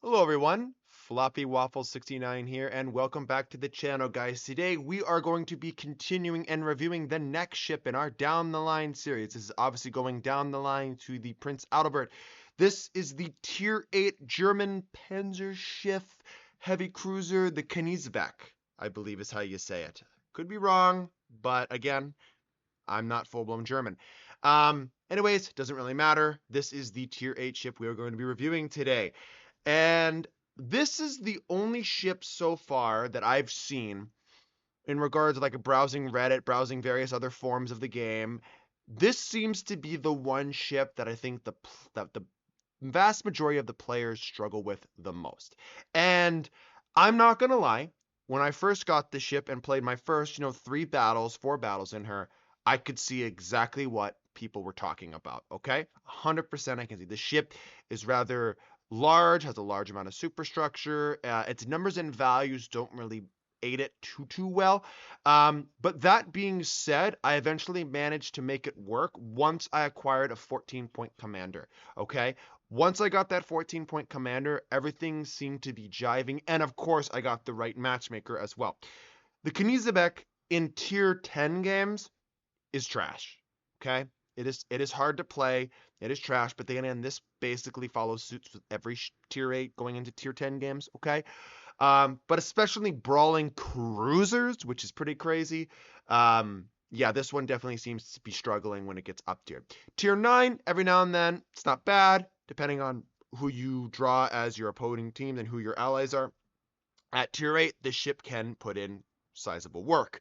Hello everyone, Floppy Waffle 69 here, and welcome back to the channel, guys. Today we are going to be continuing and reviewing the next ship in our Down the Line series. This is obviously going down the line to the Prince Adalbert. This is the Tier 8 German Panzerschiff heavy cruiser, the Knesebeck, I believe is how you say it. Could be wrong, but again, I'm not full-blown German. Anyways, doesn't really matter. This is the Tier 8 ship we are going to be reviewing today. And this is the only ship so far that I've seen in regards to like browsing Reddit, browsing various other forms of the game. This seems to be the one ship that I think the vast majority of the players struggle with the most. And I'm not going to lie, when I first got the ship and played my first, 4 battles in her, I could see exactly what people were talking about, okay? 100% I can see. The ship is rather large, has a large amount of superstructure. Its numbers and values don't really aid it too well. But that being said, I eventually managed to make it work once I acquired a 14-point commander, okay? Once I got that 14-point commander, everything seemed to be jiving, and of course, I got the right matchmaker as well. The Knesebeck in Tier 10 games is trash, okay? It is hard to play. It is trash, but then again, this basically follows suits with every Tier 8 going into Tier 10 games, okay? But especially brawling cruisers, which is pretty crazy. Yeah, this one definitely seems to be struggling when it gets up tier. Tier 9, every now and then, it's not bad, depending on who you draw as your opposing team and who your allies are. At Tier 8, the ship can put in sizable work.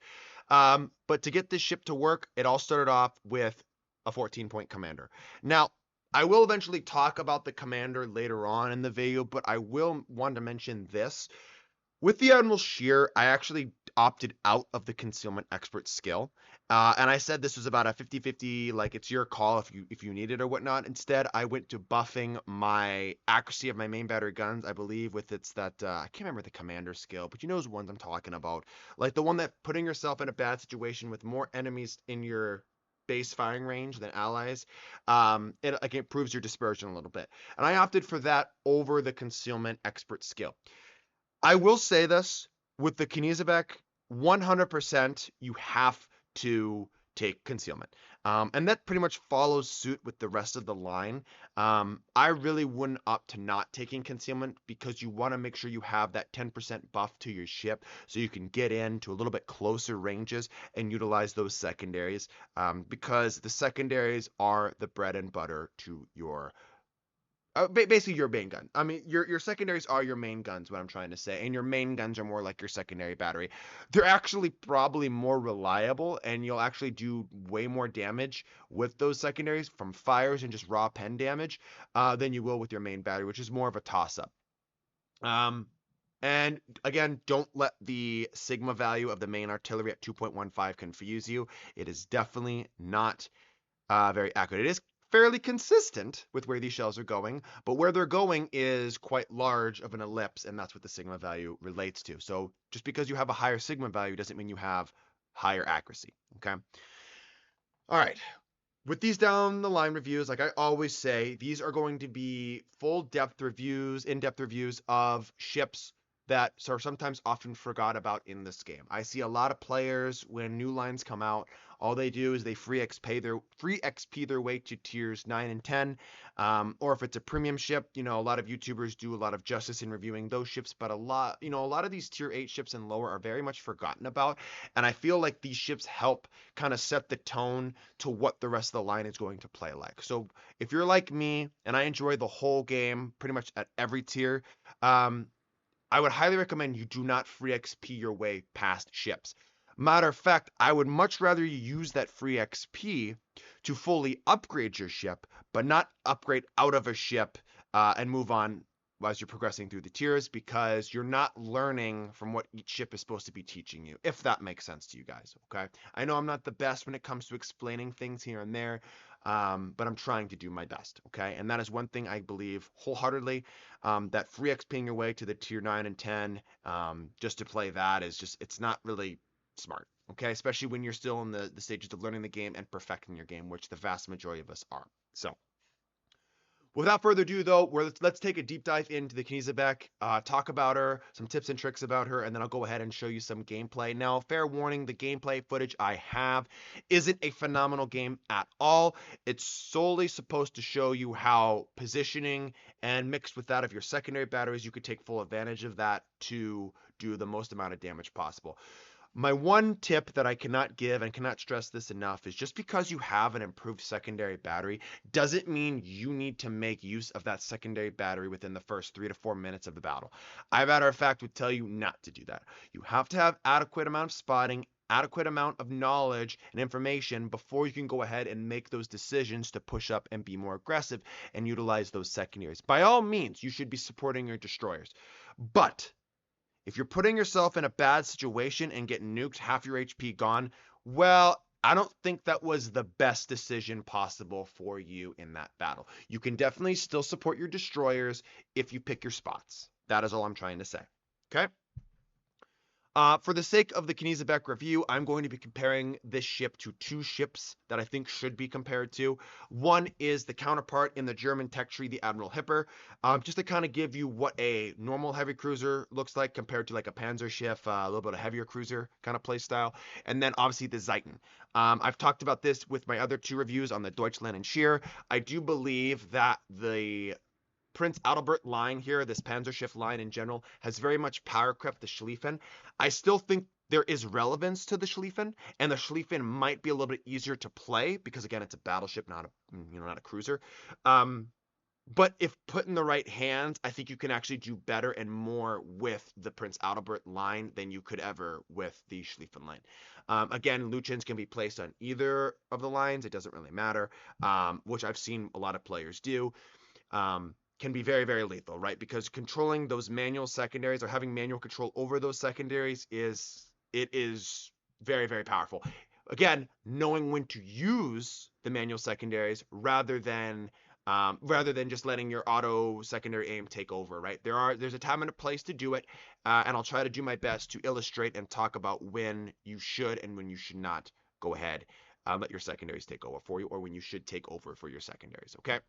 But to get this ship to work, it all started off with a 14-point commander. Now, I will eventually talk about the commander later on in the video, but I will want to mention this. With the Admiral Shear, I actually opted out of the concealment expert skill. And I said this was about a 50-50, like it's your call if you need it or whatnot. Instead, I went to buffing my accuracy of my main battery guns, I believe, with I can't remember the commander skill, but you know those ones I'm talking about. Like the one that putting yourself in a bad situation with more enemies in your base firing range than allies. It improves your dispersion a little bit. And I opted for that over the concealment expert skill. I will say this, with the Knesebeck, 100% you have to take concealment. And that pretty much follows suit with the rest of the line. I really wouldn't opt to not taking concealment because you want to make sure you have that 10% buff to your ship so you can get into a little bit closer ranges and utilize those secondaries, because the secondaries are the bread and butter to your basically your main gun. I mean, your secondaries are your main guns, what I'm trying to say, and your main guns are more like your secondary battery. They're actually probably more reliable, and you'll actually do way more damage with those secondaries from fires and just raw pen damage than you will with your main battery, which is more of a toss-up. And again, don't let the Sigma value of the main artillery at 2.15 confuse you. It is definitely not very accurate. It is fairly consistent with where these shells are going, but where they're going is quite large of an ellipse, and that's what the Sigma value relates to. So just because you have a higher Sigma value doesn't mean you have higher accuracy, okay? All right, with these down the line reviews, like I always say, these are going to be full-depth reviews, in-depth reviews of ships that are sometimes often forgot about in this game. I see a lot of players when new lines come out, all they do is they free XP their way to tiers 9 and 10, or if it's a premium ship, a lot of YouTubers do a lot of justice in reviewing those ships, but a lot of these tier 8 ships and lower are very much forgotten about, and I feel like these ships help kind of set the tone to what the rest of the line is going to play like. So if you're like me and I enjoy the whole game pretty much at every tier, I would highly recommend you do not free XP your way past ships. Matter of fact, I would much rather you use that free XP to fully upgrade your ship, but not upgrade out of a ship and move on as you're progressing through the tiers, because you're not learning from what each ship is supposed to be teaching you, if that makes sense to you guys. Okay, I know I'm not the best when it comes to explaining things here and there, but I'm trying to do my best. Okay, and that is one thing I believe wholeheartedly, that free XPing your way to the tier 9 and 10, just to play that is just, it's not really smart. Okay, especially when you're still in the stages of learning the game and perfecting your game, which the vast majority of us are. So without further ado, though, let's take a deep dive into the Knesebeck, talk about her, some tips and tricks about her, and then I'll go ahead and show you some gameplay. Now, fair warning, the gameplay footage I have isn't a phenomenal game at all. It's solely supposed to show you how positioning and mixed with that of your secondary batteries, you could take full advantage of that to do the most amount of damage possible. My one tip that I cannot give and cannot stress this enough is, just because you have an improved secondary battery doesn't mean you need to make use of that secondary battery within the first 3 to 4 minutes of the battle. I, matter of fact, would tell you not to do that. You have to have adequate amount of spotting, adequate amount of knowledge and information before you can go ahead and make those decisions to push up and be more aggressive and utilize those secondaries. By all means, you should be supporting your destroyers. But if you're putting yourself in a bad situation and getting nuked, half your HP gone, well, I don't think that was the best decision possible for you in that battle. You can definitely still support your destroyers if you pick your spots. That is all I'm trying to say. Okay? For the sake of the Knesebeck review, I'm going to be comparing this ship to two ships that I think should be compared to. One is the counterpart in the German tech tree, the Admiral Hipper, just to kind of give you what a normal heavy cruiser looks like compared to like a Panzer ship, a little bit of heavier cruiser kind of play style. And then obviously the Zeiten. I've talked about this with my other two reviews on the Deutschland and Scheer. I do believe that the Prince Adalbert line here, this Panzerschiff line in general, has very much power crept the Schlieffen. I still think there is relevance to the Schlieffen, and the Schlieffen might be a little bit easier to play because, again, it's a battleship, not a cruiser. But if put in the right hands, I think you can actually do better and more with the Prince Adalbert line than you could ever with the Schlieffen line. Again, Luchins can be placed on either of the lines. It doesn't really matter, which I've seen a lot of players do. Can be very, very lethal, right? Because controlling those manual secondaries or having manual control over those secondaries is very, very powerful. Again, knowing when to use the manual secondaries rather than just letting your auto secondary aim take over, right? There's a time and a place to do it, and I'll try to do my best to illustrate and talk about when you should and when you should not go ahead, let your secondaries take over for you, or when you should take over for your secondaries, okay?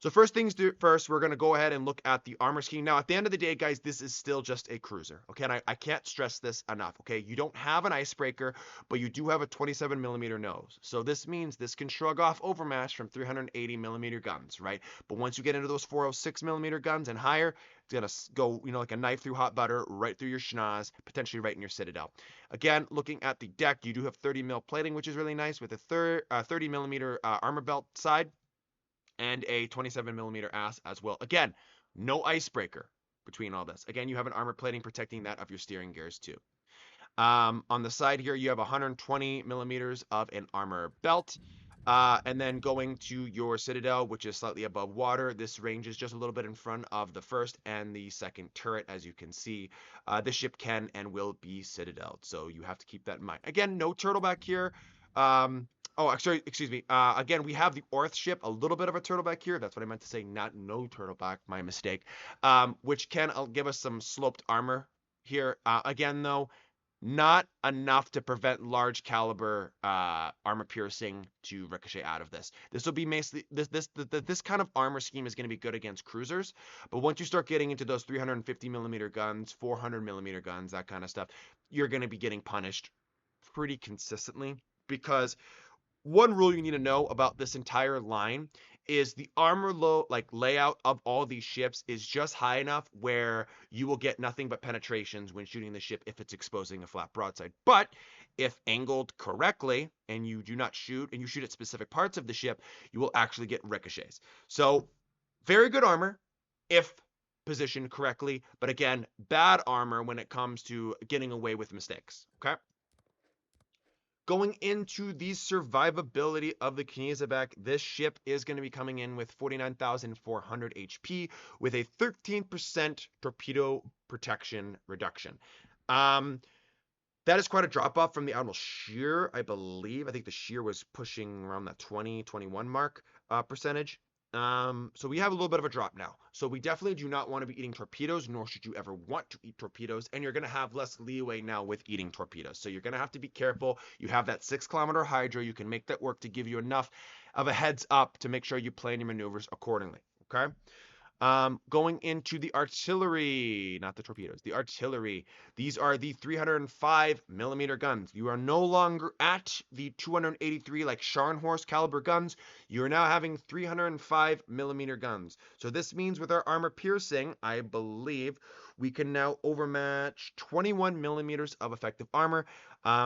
So first things first, we're going to go ahead and look at the armor scheme. Now, at the end of the day, guys, this is still just a cruiser, okay? And I can't stress this enough, okay? You don't have an icebreaker, but you do have a 27 millimeter nose. So this means this can shrug off overmatch from 380 millimeter guns, right? But once you get into those 406 millimeter guns and higher, it's going to go, like a knife through hot butter, right through your schnoz, potentially right in your citadel. Again, looking at the deck, you do have 30 mil plating, which is really nice, with a 30 millimeter armor belt side and a 27 millimeter ass as well. Again, no icebreaker between all this. Again, you have an armor plating protecting that of your steering gears too. On the side here, you have 120 millimeters of an armor belt. And then going to your citadel, which is slightly above water, this range is just a little bit in front of the first and the second turret. As you can see, this ship can and will be citadel, so you have to keep that in mind. Again, no turtleback here. Oh, sorry, excuse me. Again, we have the Orth ship, a little bit of a turtleback here. That's what I meant to say, not no turtleback, my mistake. Which can give us some sloped armor here. Again, though, not enough to prevent large caliber armor piercing to ricochet out of this. This will be mostly this kind of armor scheme is going to be good against cruisers, but once you start getting into those 350 millimeter guns, 400 millimeter guns, that kind of stuff, you're going to be getting punished pretty consistently. Because one rule you need to know about this entire line is the armor layout of all these ships is just high enough where you will get nothing but penetrations when shooting the ship if it's exposing a flat broadside. But if angled correctly and you do not shoot, and you shoot at specific parts of the ship, you will actually get ricochets. So very good armor if positioned correctly, but again, bad armor when it comes to getting away with mistakes, okay? Going into the survivability of the Knesebeck, this ship is going to be coming in with 49,400 HP with a 13% torpedo protection reduction. That is quite a drop off from the Admiral Shear, I believe. I think the Shear was pushing around that 20, 21 mark percentage. So we have a little bit of a drop now. So we definitely do not want to be eating torpedoes, nor should you ever want to eat torpedoes. And you're going to have less leeway now with eating torpedoes. So you're going to have to be careful. You have that 6-kilometer hydro. You can make that work to give you enough of a heads up to make sure you plan your maneuvers accordingly. Okay. Going into the artillery, not the torpedoes, the artillery. These are the 305 millimeter guns. You are no longer at the 283 like Scharnhorst caliber guns. You are now having 305 millimeter guns. So this means with our armor piercing, I believe we can now overmatch 21 millimeters of effective armor.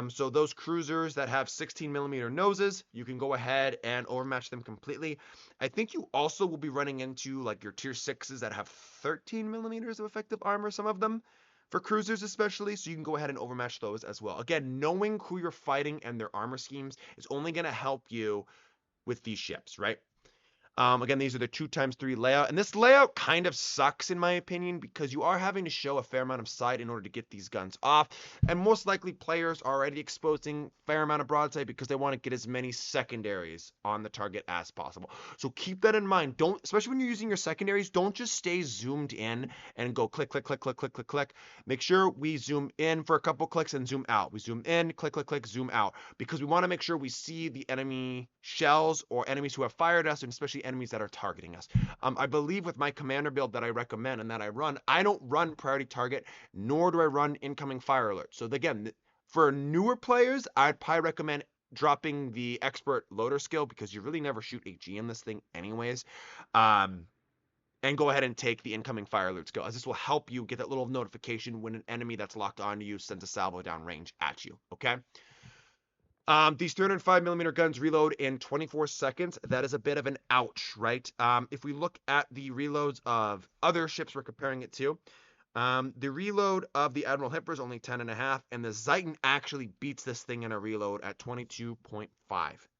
So those cruisers that have 16 millimeter noses, you can go ahead and overmatch them completely. I think you also will be running into like your tier 6s that have 13 millimeters of effective armor, some of them, for cruisers especially, so you can go ahead and overmatch those as well. Again, knowing who you're fighting and their armor schemes is only going to help you with these ships, right? Again, these are the 2x3 layout, and this layout kind of sucks in my opinion because you are having to show a fair amount of sight in order to get these guns off, and most likely players are already exposing fair amount of broadside because they want to get as many secondaries on the target as possible. So keep that in mind. Don't, especially when you're using your secondaries, don't just stay zoomed in and go click, click, click, click, click, click, click. Make sure we zoom in for a couple clicks and zoom out. We zoom in, click, click, click, zoom out, because we want to make sure we see the enemy shells or enemies who have fired us, and especially enemies that are targeting us. I believe with my commander build that I recommend and that I run, I don't run priority target, nor do I run incoming fire alert. So again, for newer players, I'd probably recommend dropping the expert loader skill because you really never shoot HE in this thing anyways. And go ahead and take the incoming fire alert skill, as this will help you get that little notification when an enemy that's locked onto you sends a salvo down range at you, okay? These 305 millimeter guns reload in 24 seconds. That is a bit of an ouch, right? If we look at the reloads of other ships we're comparing it to, the reload of the Admiral Hipper is only 10.5, and the Zeiton actually beats this thing in a reload at 22.5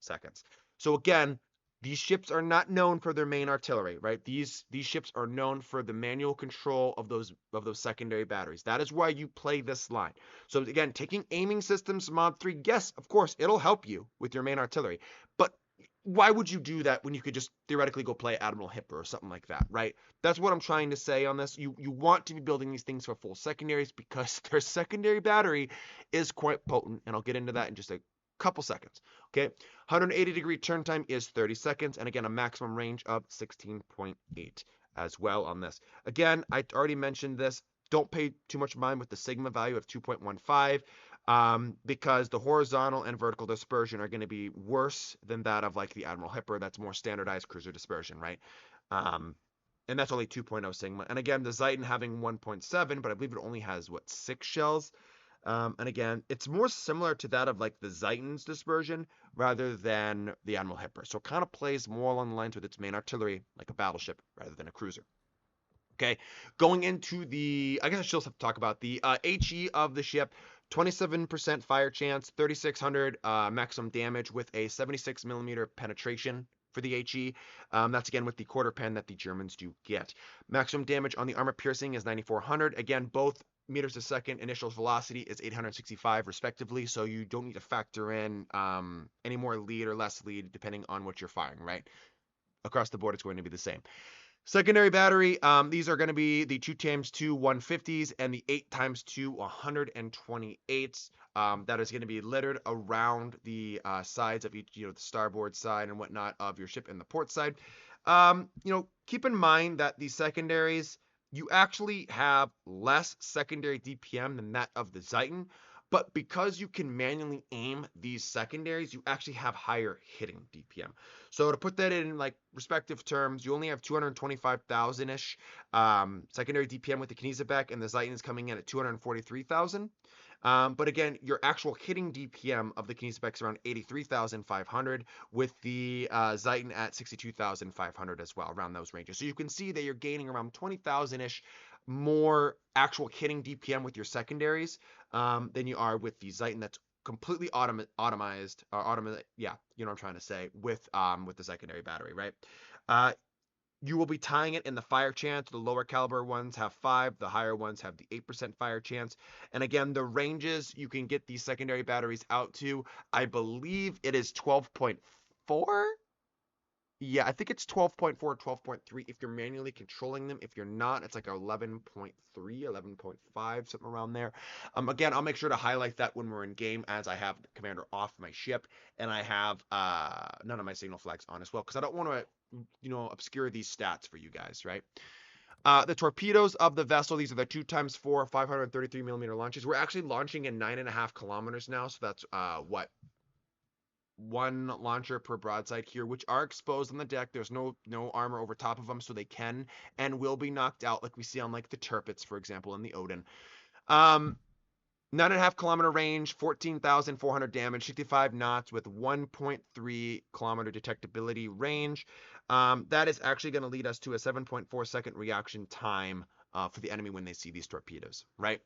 seconds. So again, these ships are not known for their main artillery, right? These ships are known for the manual control of those secondary batteries. That is why you play this line. So again, taking aiming systems mod 3, yes, of course, it'll help you with your main artillery. But why would you do that when you could just theoretically go play Admiral Hipper or something like that, right? That's what I'm trying to say on this. You want to be building these things for full secondaries because their secondary battery is quite potent, and I'll get into that in just a couple seconds. Okay, 180-degree turn time is 30 seconds, and again, a maximum range of 16.8 as well on this. Again, I already mentioned this. Don't pay too much mind with the sigma value of 2.15 because the horizontal and vertical dispersion are going to be worse than that of like the Admiral Hipper. That's more standardized cruiser dispersion, right? And that's only 2.0 sigma. And again, the Zeiton having 1.7, but I believe it only has, what, 6 shells? And again, it's more similar to that of like the Zeiton's dispersion rather than the Admiral Hipper. So it kind of plays more along the lines with its main artillery, like a battleship rather than a cruiser. Okay, going into the, I guess I should also have to talk about the HE of the ship. 27% fire chance, 3,600 maximum damage with a 76 millimeter penetration for the HE. That's again with the quarter pen that the Germans do get. Maximum damage on the armor piercing is 9,400. Again, both meters a second initial velocity is 865 respectively, so you don't need to factor in any more lead or less lead depending on what you're firing, right? Across the board, it's going to be the same. Secondary battery, these are going to be the 2x2 150s and the 8x2 128s. That is going to be littered around the sides of each, the starboard side and whatnot of your ship and the port side. Keep in mind that the secondaries, you actually have less secondary DPM than that of the Zeiton, but because you can manually aim these secondaries, you actually have higher hitting DPM. So to put that in like respective terms, you only have 225,000-ish secondary DPM with the Knesebeck, and the Zeiton is coming in at 243,000. But again, your actual hitting DPM of the Knesebeck is around 83,500, with the Zeiton at 62,500 as well, around those ranges. So you can see that you're gaining around 20,000-ish more actual hitting DPM with your secondaries than you are with the Zeiton. That's completely yeah, you know what I'm trying to say, with the secondary battery, right? Uh, you will be tying it in the fire chance. The lower caliber ones have 5, the higher ones have the 8% fire chance. And again, the ranges you can get these secondary batteries out to, I believe it is 12.4. Yeah, I think it's 12.4, 12.3 if you're manually controlling them. If you're not, it's like 11.3, 11.5, something around there. Again, I'll make sure to highlight that when we're in game, as I have the commander off my ship and I have none of my signal flags on as well, because I don't want to, obscure these stats for you guys, right? The torpedoes of the vessel, these are the 2x4 533 millimeter launches. We're actually launching in 9.5 kilometers now, so that's what, one launcher per broadside here, which are exposed on the deck. There's no armor over top of them, so they can and will be knocked out, like we see on like the Tirpitz, for example, in the Odin. 9.5 kilometer range, 14,400 damage, 65 knots with 1.3 kilometer detectability range. That is actually going to lead us to a 7.4 second reaction time for the enemy when they see these torpedoes, right?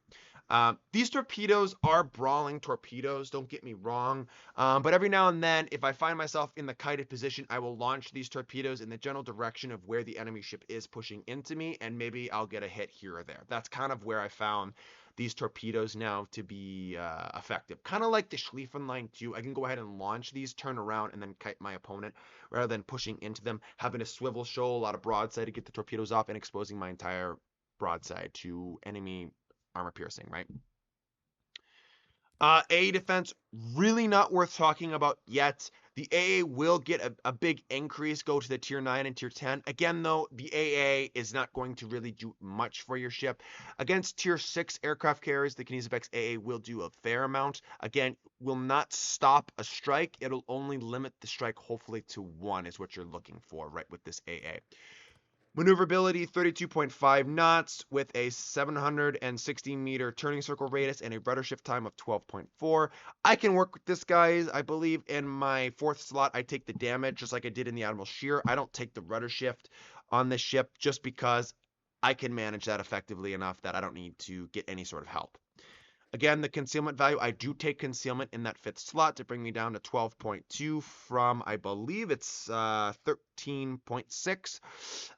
These torpedoes are brawling torpedoes, don't get me wrong, but every now and then, if I find myself in the kited position, I will launch these torpedoes in the general direction of where the enemy ship is pushing into me, and maybe I'll get a hit here or there. That's kind of where I found these torpedoes now to be effective. Kind of like the Schlieffen line too. I can go ahead and launch these, turn around, and then kite my opponent rather than pushing into them, having a swivel show, a lot of broadside to get the torpedoes off, and exposing my entire broadside to enemy armor piercing, right? AA defense, really not worth talking about yet. The AA will get a big increase, go to the tier 9 and tier 10. Again, though, the AA is not going to really do much for your ship. Against tier 6 aircraft carriers, the Knesebeck's AA will do a fair amount. Again, will not stop a strike. It'll only limit the strike, hopefully, to 1 is what you're looking for, right, with this AA. Maneuverability, 32.5 knots with a 760 meter turning circle radius and a rudder shift time of 12.4. I can work with this, guys. I believe in my 4th slot, I take the damage just like I did in the Admiral Shear. I don't take the rudder shift on this ship just because I can manage that effectively enough that I don't need to get any sort of help. Again, the concealment value, I do take concealment in that 5th slot to bring me down to 12.2 from, I believe it's 13.6.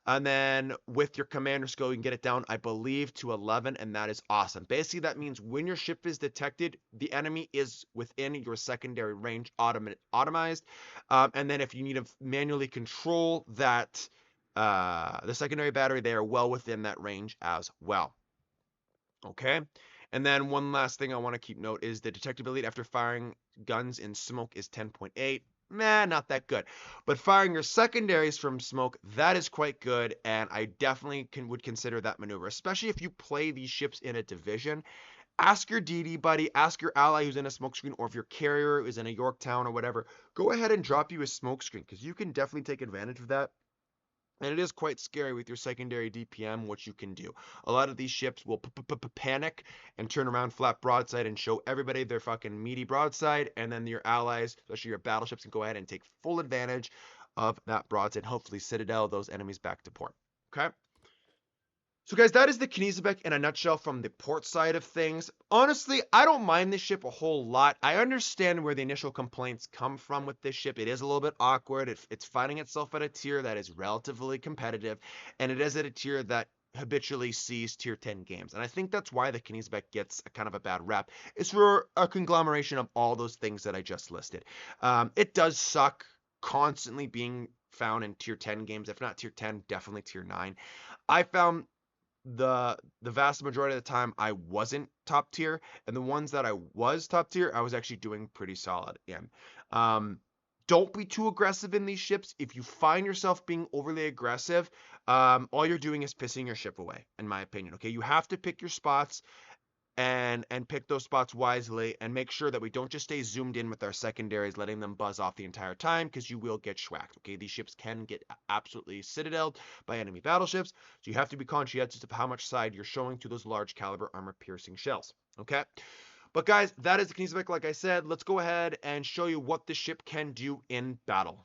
And then with your commander skill, you can get it down, I believe, to 11, and that is awesome. Basically, that means when your ship is detected, the enemy is within your secondary range, automized. And then if you need to manually control that, the secondary battery, they are well within that range as well. Okay. And then one last thing I want to keep note is the detectability after firing guns in smoke is 10.8. Not that good. But firing your secondaries from smoke, that is quite good, and I definitely would consider that maneuver, especially if you play these ships in a division. Ask your DD buddy, ask your ally who's in a smoke screen, or if your carrier is in a Yorktown or whatever, go ahead and drop you a smoke screen, because you can definitely take advantage of that. And it is quite scary with your secondary DPM what you can do. A lot of these ships will panic and turn around flat broadside and show everybody their fucking meaty broadside, and then your allies, especially your battleships, can go ahead and take full advantage of that broadside, hopefully citadel those enemies back to port. Okay? So guys, that is the Knesebeck in a nutshell from the port side of things. Honestly, I don't mind this ship a whole lot. I understand where the initial complaints come from with this ship. It is a little bit awkward. It's finding itself at a tier that is relatively competitive, and it is at a tier that habitually sees tier 10 games. And I think that's why the Knesebeck gets a kind of a bad rap. It's for a conglomeration of all those things that I just listed. It does suck constantly being found in tier 10 games. If not tier 10, definitely tier 9. I found the vast majority of the time I wasn't top tier, and the ones that I was top tier, I was actually doing pretty solid in. Don't be too aggressive in these ships. If you find yourself being overly aggressive, all you're doing is pissing your ship away, in my opinion. Okay, you have to pick your spots and pick those spots wisely, and make sure that we don't just stay zoomed in with our secondaries, letting them buzz off the entire time, because you will get schwacked. Okay, these ships can get absolutely citadeled by enemy battleships, so you have to be conscientious of how much side you're showing to those large caliber armor piercing shells. Okay, but guys, that is the Knesebeck. Like I said, let's go ahead and show you what this ship can do in battle.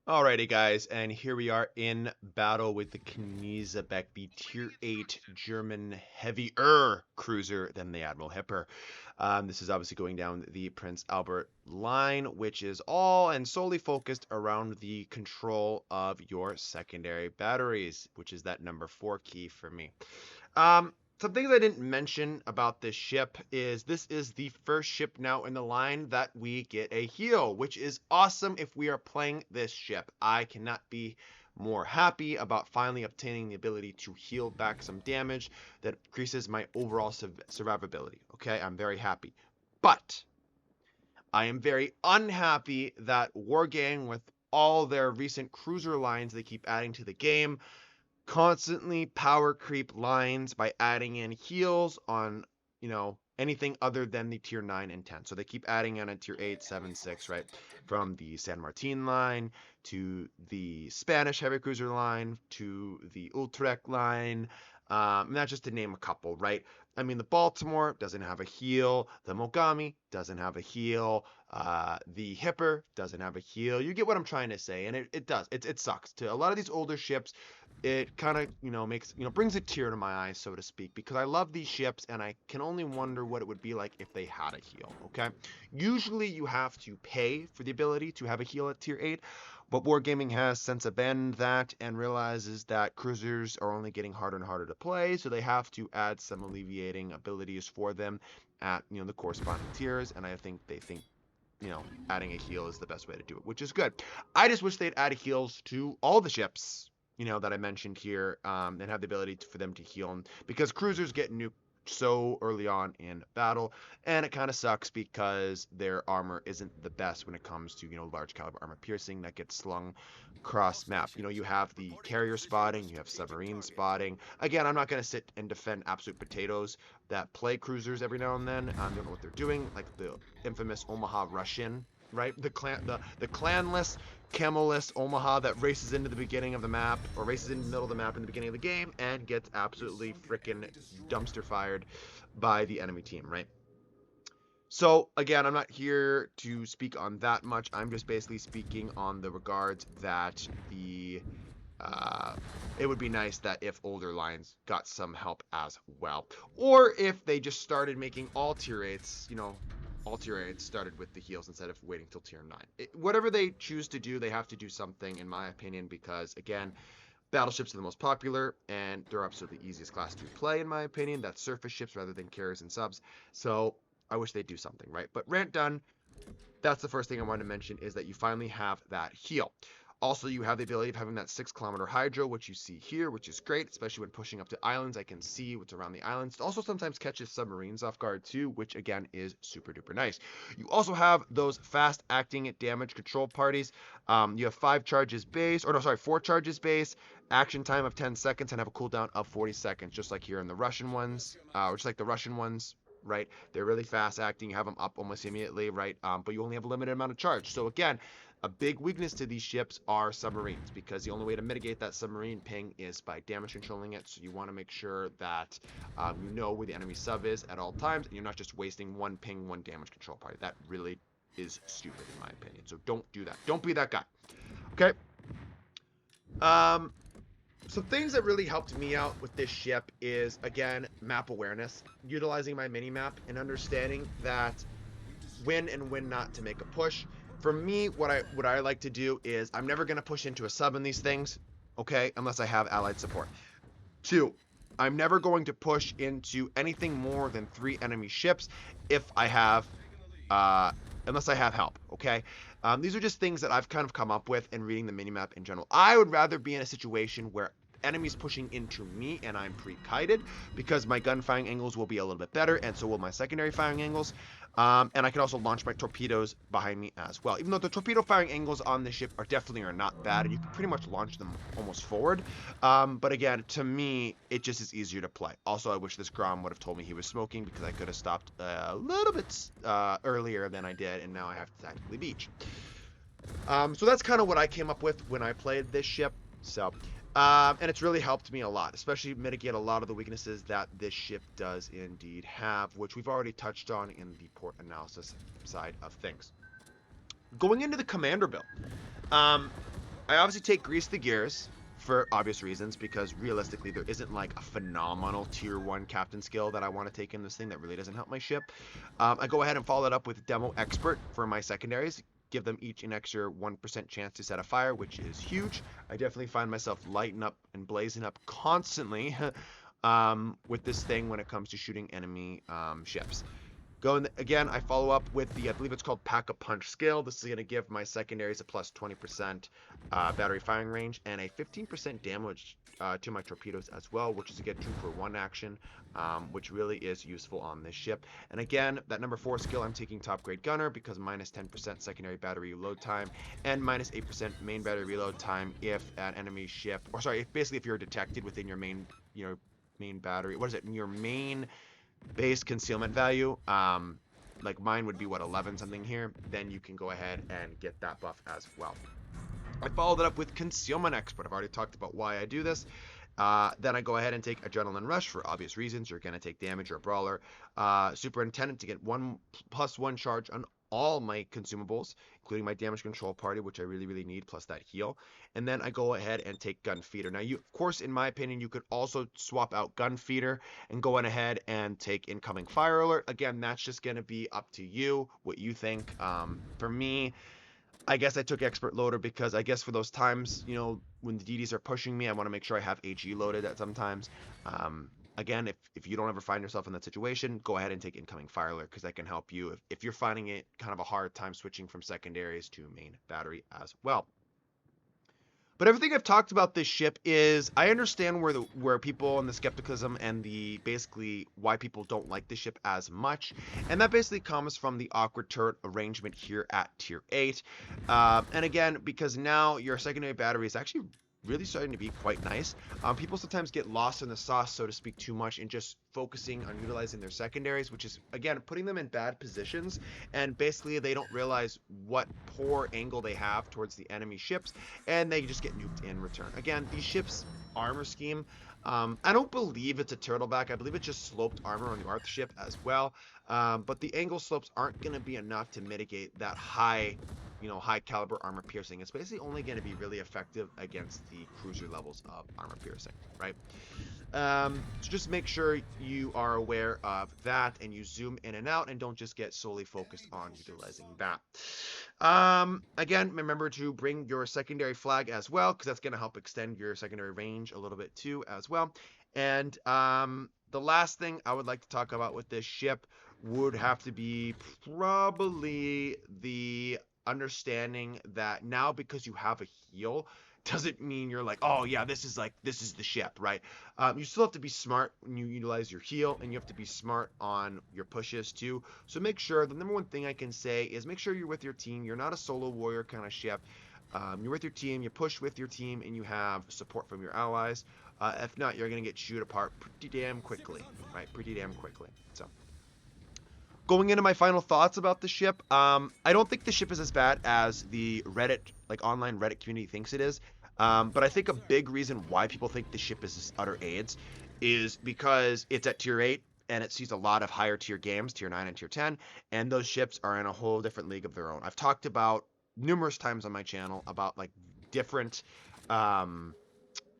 Alrighty, guys, and here we are in battle with the Knesebeck, the Tier 8 German heavier cruiser than the Admiral Hipper. This is obviously going down the Prince Albert line, which is all and solely focused around the control of your secondary batteries, which is that number 4 key for me. Some things I didn't mention about this ship is this is the first ship now in the line that we get a heal, which is awesome if we are playing this ship. I cannot be more happy about finally obtaining the ability to heal back some damage that increases my overall survivability. Okay, I'm very happy. But I am very unhappy that Wargang, with all their recent cruiser lines they keep adding to the game, constantly power creep lines by adding in heals on, anything other than the tier 9 and 10. So they keep adding in a tier 8, 7, 6, right? From the San Martin line to the Spanish heavy cruiser line to the Utrecht line. And that's just to name a couple, right? I mean, the Baltimore doesn't have a heal. The Mogami doesn't have a heal. The Hipper doesn't have a heal. You get what I'm trying to say, and it does. It sucks. To a lot of these older ships, it kind of, makes, brings a tear to my eyes, so to speak, because I love these ships, and I can only wonder what it would be like if they had a heal, okay? Usually you have to pay for the ability to have a heal at tier 8, but Wargaming has since abandoned that and realizes that cruisers are only getting harder and harder to play, so they have to add some alleviating abilities for them at, the corresponding tiers, and I think they think, adding a heal is the best way to do it, which is good. I just wish they'd add heals to all the ships, that I mentioned here, and have the ability for them to heal, because cruisers get nuked so early on in battle, and it kind of sucks because their armor isn't the best when it comes to, large caliber armor piercing that gets slung cross map. You have the carrier spotting, you have submarine spotting. Again, I'm not going to sit and defend absolute potatoes that play cruisers every now and then. I don't know what they're doing, like the infamous Omaha Russian, right? The clanless, camo-less Omaha that races into the beginning of the map, or races into the middle of the map in the beginning of the game, and gets absolutely freaking dumpster fired by the enemy team, right? So again, I'm not here to speak on that much. I'm just basically speaking on the regards that it would be nice that if older lines got some help as well, or if they just started making all tier 8s, all tier 8s started with the heals instead of waiting till tier 9. Whatever they choose to do, they have to do something, in my opinion, because again, battleships are the most popular, and they're absolutely the easiest class to play, in my opinion. That's surface ships rather than carriers and subs. So I wish they'd do something, right? But rant done. That's the first thing I wanted to mention, is that you finally have that heal. Also, you have the ability of having that 6-kilometer hydro, which you see here, which is great, especially when pushing up to islands. I can see what's around the islands. It also sometimes catches submarines off guard too, which again is super duper nice. You also have those fast acting damage control parties. You have 4 charges base, action time of 10 seconds, and have a cooldown of 40 seconds, just like here in the Russian ones, right? They're really fast acting. You have them up almost immediately, right? But you only have a limited amount of charge. So again, a big weakness to these ships are submarines, because the only way to mitigate that submarine ping is by damage controlling it. So you want to make sure that you know where the enemy sub is at all times, and you're not just wasting one ping, one damage control party. That really is stupid, in my opinion. So don't do that. Don't be that guy. Okay. Some things that really helped me out with this ship is, again, map awareness, utilizing my mini map and understanding that when and when not to make a push. For me, what I like to do is I'm never going to push into a sub in these things, okay, unless I have allied support. 2, I'm never going to push into anything more than 3 enemy ships if I have, unless I have help, okay? These are just things that I've kind of come up with in reading the minimap in general. I would rather be in a situation where enemies pushing into me and I'm pre-kited, because my gun firing angles will be a little bit better, and so will my secondary firing angles. And I can also launch my torpedoes behind me as well. Even though the torpedo firing angles on the ship are not bad, and you can pretty much launch them almost forward. But again, to me, it just is easier to play. Also, I wish this Grom would have told me he was smoking, because I could have stopped a little bit earlier than I did, and now I have to tactically beach. So that's kind of what I came up with when I played this ship. So, and it's really helped me a lot, especially mitigate a lot of the weaknesses that this ship does indeed have, which we've already touched on in the port analysis side of things. Going into the commander build, I obviously take Grease the Gears for obvious reasons, because realistically there isn't like a phenomenal tier 1 captain skill that I want to take in this thing that really doesn't help my ship. I go ahead and follow it up with Demo Expert for my secondaries. Give them each an extra 1% chance to set a fire, which is huge. I definitely find myself lighting up and blazing up constantly with this thing when it comes to shooting enemy ships. Going again, I follow up with the, I believe it's called Pack-a-Punch skill. This is going to give my secondaries a plus 20% battery firing range and a 15% damage to my torpedoes as well, which is a get 2-for-1 action, which really is useful on this ship. And again, that number 4 skill, I'm taking Top Grade Gunner because minus 10% secondary battery reload time and minus 8% main battery reload time if an enemy ship, or sorry, basically if you're detected within your main, main battery, what is it, your main base concealment value, like mine would be what, 11 something here, then you can go ahead and get that buff as well. I followed it up with Concealment Expert. I've already talked about why I do this. Then I go ahead and take Adrenaline Rush for obvious reasons. You're going to take damage or brawler. Superintendent to get 1+1 charge on all my consumables, including my damage control party, which I really need, plus that heal. And then I go ahead and take Gun Feeder. Now, of course, in my opinion, you could also swap out Gun Feeder and go ahead and take Incoming Fire Alert. Again, that's just going to be up to you, what you think. For me, I guess I took Expert Loader because I guess for those times, when the DDs are pushing me, I want to make sure I have AG loaded at sometimes. Again, if you don't ever find yourself in that situation, go ahead and take Incoming Fire Alert because that can help you if you're finding it kind of a hard time switching from secondaries to main battery as well. But everything I've talked about this ship is, I understand where people and the skepticism and the basically why people don't like this ship as much, and that basically comes from the awkward turret arrangement here at tier 8. And again, because now your secondary battery is actually really starting to be quite nice. People sometimes get lost in the sauce, so to speak, too much in just focusing on utilizing their secondaries, which is, again, putting them in bad positions, and basically they don't realize what poor angle they have towards the enemy ships, and they just get nuked in return. Again, these ships' armor scheme, I don't believe it's a turtleback. I believe it's just sloped armor on the Arth ship as well, but the angle slopes aren't going to be enough to mitigate that high caliber armor piercing. It's basically only going to be really effective against the cruiser levels of armor piercing, right? So just make sure you are aware of that and you zoom in and out and don't just get solely focused on utilizing that. Again, remember to bring your secondary flag as well, because that's going to help extend your secondary range a little bit too as well. And the last thing I would like to talk about with this ship would have to be probably the understanding that now, because you have a heal, doesn't mean you're like, oh yeah, this is the ship, right? You still have to be smart when you utilize your heal, and you have to be smart on your pushes too. So make sure, the number one thing I can say is make sure you're with your team. You're not a solo warrior kind of ship. You're with your team, you push with your team, and you have support from your allies. If not, you're going to get chewed apart pretty damn quickly, right? Pretty damn quickly. So going into my final thoughts about the ship, I don't think the ship is as bad as the Reddit, like online Reddit community thinks it is. But I think a big reason why people think the ship is utter AIDS is because it's at tier 8 and it sees a lot of higher tier games, tier 9 and tier 10, and those ships are in a whole different league of their own. I've talked about numerous times on my channel about like different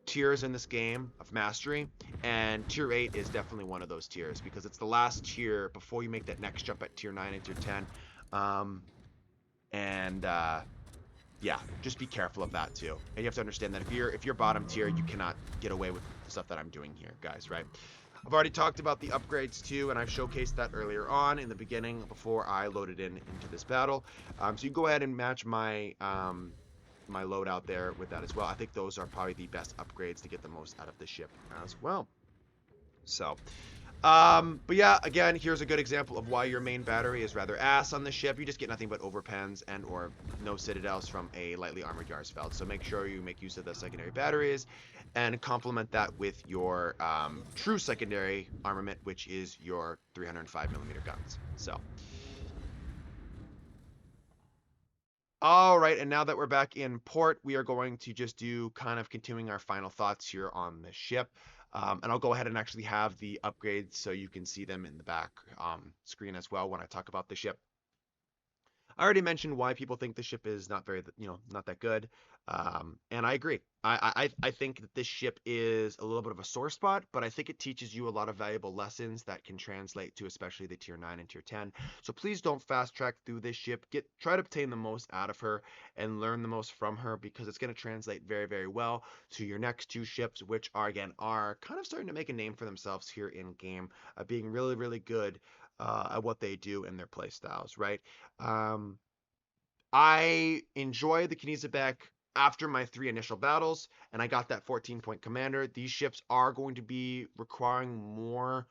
tiers in this game of mastery, and tier 8 is definitely one of those tiers because it's the last tier before you make that next jump at tier 9 and tier 10. Yeah, just be careful of that too. And you have to understand that if you're bottom tier, you cannot get away with the stuff that I'm doing here, guys, right? I've already talked about the upgrades too, and I've showcased that earlier on in the beginning before I loaded into this battle. So you go ahead and match my my load out there with that as well. I think those are probably the best upgrades to get the most out of the ship as well. So but yeah, again, here's a good example of why your main battery is rather ass on the ship. You just get nothing but overpens and or no citadels from a lightly armored Yarsfeld. So make sure you make use of the secondary batteries and complement that with your true secondary armament, which is your 305mm guns. So all right, and now that we're back in port, we are going to just do kind of continuing our final thoughts here on the ship. And I'll go ahead and actually have the upgrades so you can see them in the back screen as well when I talk about the ship. I already mentioned why people think the ship is not very, not that good. And I agree. I think that this ship is a little bit of a sore spot, but I think it teaches you a lot of valuable lessons that can translate to especially the tier 9 and tier 10. So please don't fast track through this ship. Try to obtain the most out of her and learn the most from her, because it's going to translate very, very well to your next two ships, which are kind of starting to make a name for themselves here in game, being really, really good at what they do in their play styles, right? Um, I enjoy the Knesebeck after my 3 initial battles, and I got that 14-point commander. These ships are going to be requiring more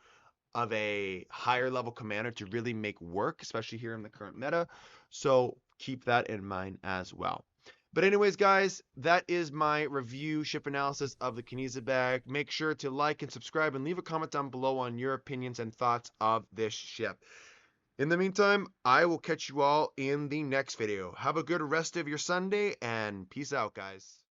of a higher level commander to really make work, especially here in the current meta. So keep that in mind as well. But anyways, guys, that is my review ship analysis of the Knesebeck. Make sure to like and subscribe and leave a comment down below on your opinions and thoughts of this ship. In the meantime, I will catch you all in the next video. Have a good rest of your Sunday, and peace out, guys.